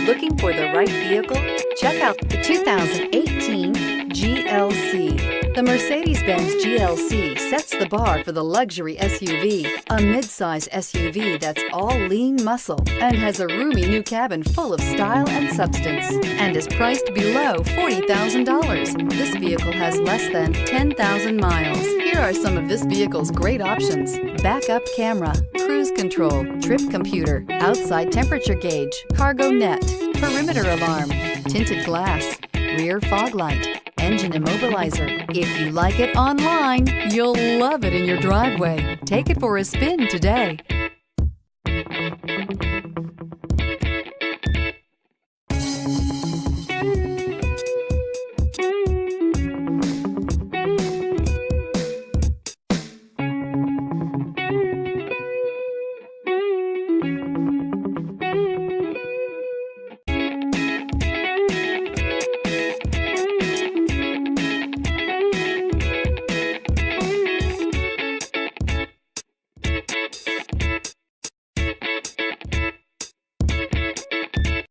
Looking for the right vehicle? Check out the 2018 GLC. The Mercedes-Benz GLC sets the bar for the luxury SUV, a midsize SUV that's all lean muscle and has a roomy new cabin full of style and substance and is priced below $40,000. This vehicle has less than 10,000 miles. Here are some of this vehicle's great options: backup camera, cruise control, trip computer, outside temperature gauge, cargo net, perimeter alarm, tinted glass, rear fog light, engine immobilizer. If you like it online, you'll love it in your driveway. Take it for a spin today.